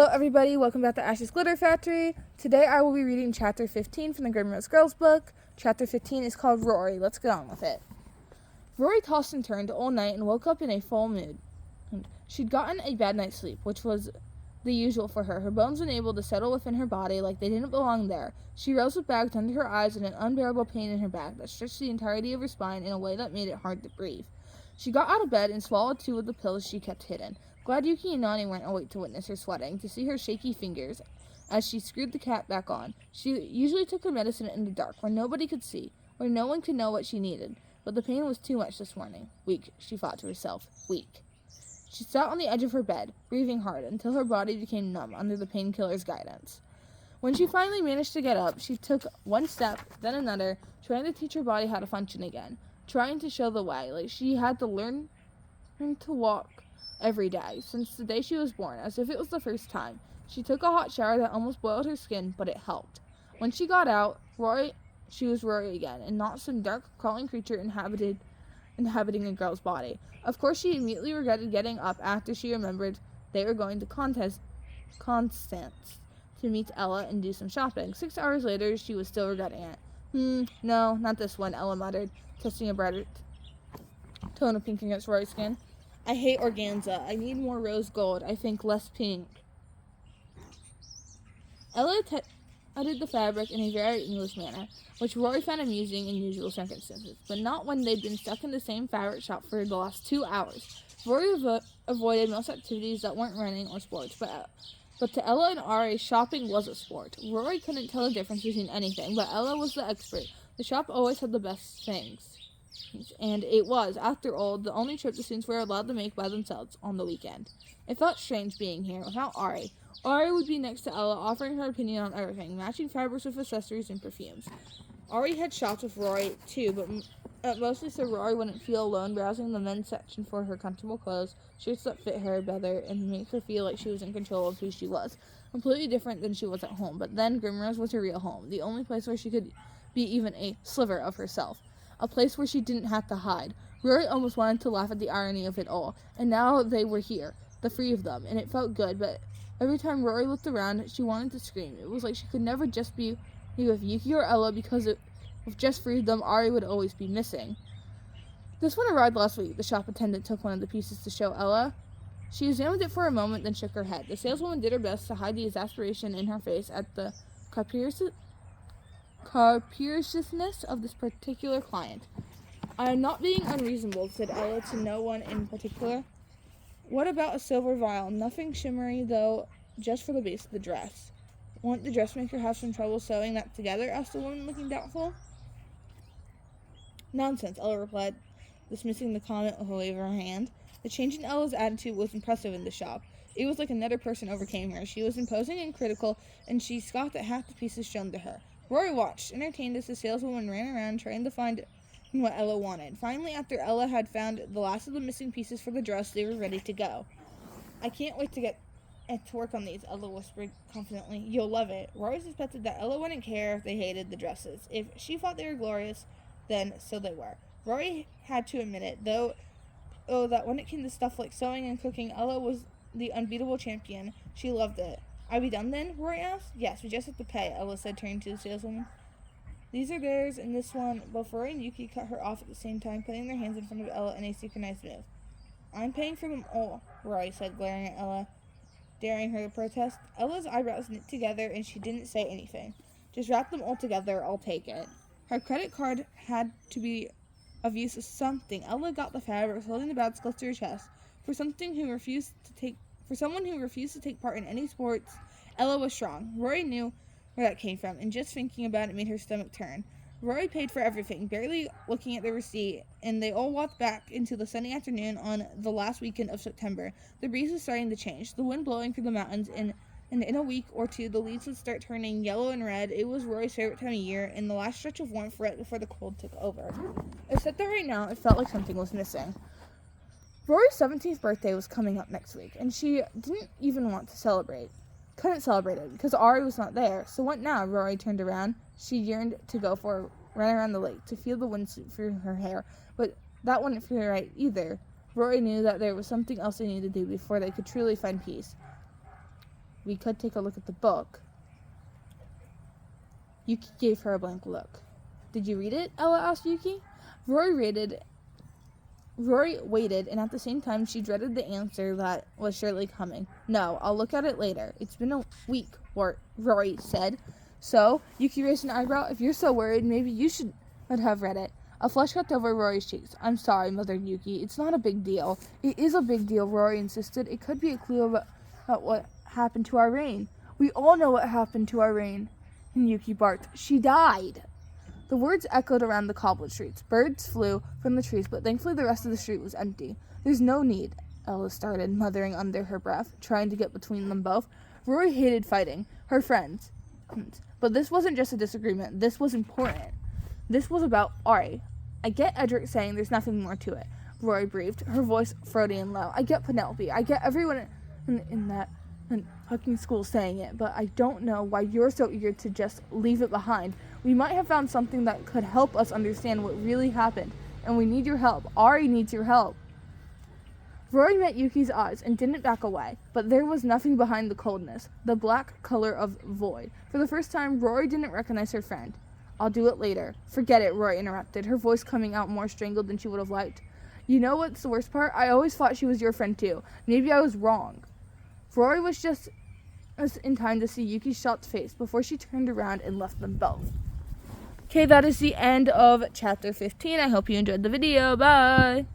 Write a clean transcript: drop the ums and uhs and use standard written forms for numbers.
Hello everybody, welcome back to Ash's Glitter Factory. Today I will be reading Chapter 15 from the Grimrose Girls book. Chapter 15 is called Rory. Let's get on with it. Rory tossed and turned all night and woke up in a full mood. She'd gotten a bad night's sleep, which was the usual for her. Her bones unable to settle within her body like they didn't belong there. She rose with bags under her eyes and an unbearable pain in her back that stretched the entirety of her spine in a way that made it hard to breathe. She got out of bed and swallowed 2 of the pills she kept hidden. Glad Yuki and Nani weren't awake to witness her sweating, to see her shaky fingers as she screwed the cap back on. She usually took her medicine in the dark, where nobody could see, where no one could know what she needed. But the pain was too much this morning. Weak, she thought to herself. Weak. She sat on the edge of her bed, breathing hard, until her body became numb under the painkiller's guidance. When she finally managed to get up, she took one step, then another, trying to teach her body how to function again, trying to show the way, like she had to learn to walk every day, since the day she was born, as if it was the first time. She took a hot shower that almost boiled her skin, but it helped. When she got out, she was Rory again, and not some dark, crawling creature inhabiting a girl's body. Of course, she immediately regretted getting up after she remembered they were going to Constance to meet Ella and do some shopping. 6 hours later, she was still regretting it. No, not this one, Ella muttered, testing a brighter tone of pink against Rory's skin. I hate organza. I need more rose gold. I think less pink. Ella added the fabric in a very English manner, which Rory found amusing in usual circumstances, but not when they'd been stuck in the same fabric shop for the last 2 hours. Rory avoided most activities that weren't running or sports, but to Ella and Ari, shopping was a sport. Rory couldn't tell the difference between anything, but Ella was the expert. The shop always had the best things. And it was, after all, the only trip the students were allowed to make by themselves on the weekend. It felt strange being here without Ari. Ari would be next to Ella, offering her opinion on everything, matching fabrics with accessories and perfumes. Ari had shopped with Rory, too, but mostly so Rory wouldn't feel alone browsing the men's section for her comfortable clothes, shirts that fit her better, and make her feel like she was in control of who she was. Completely different than she was at home, but then Grimrose was her real home, the only place where she could be even a sliver of herself. A place where she didn't have to hide. Rory almost wanted to laugh at the irony of it all, and now they were here, the 3 of them, and it felt good, but every time Rory looked around, she wanted to scream. It was like she could never just be with Yuki or Ella, because with just 3 of them, Ari would always be missing. This one arrived last week. The shop attendant took one of the pieces to show Ella. She examined it for a moment, then shook her head. The saleswoman did her best to hide the exasperation in her face at the capriciousness of this particular client. I am not being unreasonable, said Ella to no one in particular. What about a silver vial? Nothing shimmery, though, just for the base of the dress. Won't the dressmaker have some trouble sewing that together? Asked the woman, looking doubtful. Nonsense, Ella replied, dismissing the comment with a wave of her hand. The change in Ella's attitude was impressive in the shop. It was like another person overcame her. She was imposing and critical, and she scoffed at half the pieces shown to her. Rory watched, entertained as the saleswoman ran around trying to find what Ella wanted. Finally, after Ella had found the last of the missing pieces for the dress, they were ready to go. I can't wait to get to work on these, Ella whispered confidently. You'll love it. Rory suspected that Ella wouldn't care if they hated the dresses. If she thought they were glorious, then so they were. Rory had to admit it, though, that when it came to stuff like sewing and cooking, Ella was the unbeatable champion. She loved it. Are we done then? Rory asked. Yes, we just have to pay, Ella said, turning to the saleswoman. These are theirs and this one. Both Rory and Yuki cut her off at the same time, putting their hands in front of Ella in a synchronized move. I'm paying for them all, Rory said, glaring at Ella, daring her to protest. Ella's eyebrows knit together and she didn't say anything. Just wrap them all together, I'll take it. Her credit card had to be of use as something. Ella got the fabric, holding the bags close to her chest. For someone who refused to take part in any sports, Ella was strong. Rory knew where that came from, and just thinking about it made her stomach turn. Rory paid for everything, barely looking at the receipt, and they all walked back into the sunny afternoon on the last weekend of September. The breeze was starting to change, the wind blowing through the mountains, and in a week or two the leaves would start turning yellow and red. It was Rory's favorite time of year, and the last stretch of warmth right before the cold took over. Except that right now it felt like something was missing. Rory's 17th birthday was coming up next week, and she didn't even want to celebrate. Couldn't celebrate it, because Ari was not there. So what now? Rory turned around. She yearned to go for a run around the lake, to feel the wind sweep through her hair, but that wouldn't feel right either. Rory knew that there was something else they needed to do before they could truly find peace. We could take a look at the book. Yuki gave her a blank look. Did you read it? Ella asked Yuki. Rory waited, and at the same time, she dreaded the answer that was surely coming. No, I'll look at it later. It's been a week, Rory said. So, Yuki raised an eyebrow. If you're so worried, maybe you should have read it. A flush crept over Rory's cheeks. I'm sorry, muttered Yuki. It's not a big deal. It is a big deal, Rory insisted. It could be a clue about what happened to our Rain. We all know what happened to our Rain. And Yuki barked. She died. The words echoed around the cobbled streets. Birds flew from the trees, but thankfully the rest of the street was empty. There's no need, Ella started, muttering under her breath, trying to get between them both. Rory hated fighting. Her friends. But this wasn't just a disagreement. This was important. This was about Ari. I get Edric saying there's nothing more to it, Rory breathed, her voice throaty and low. I get Penelope. I get everyone in that fucking school saying it, but I don't know why you're so eager to just leave it behind. We might have found something that could help us understand what really happened, and we need your help. Ari needs your help. Rory met Yuki's eyes and didn't back away, but there was nothing behind the coldness, the black color of void. For the first time, Rory didn't recognize her friend. I'll do it later. Forget it, Rory interrupted, her voice coming out more strangled than she would have liked. You know what's the worst part? I always thought she was your friend too. Maybe I was wrong. Rory was just in time to see Yuki's shocked face before she turned around and left them both. Okay, that is the end of chapter 15. I hope you enjoyed the video. Bye!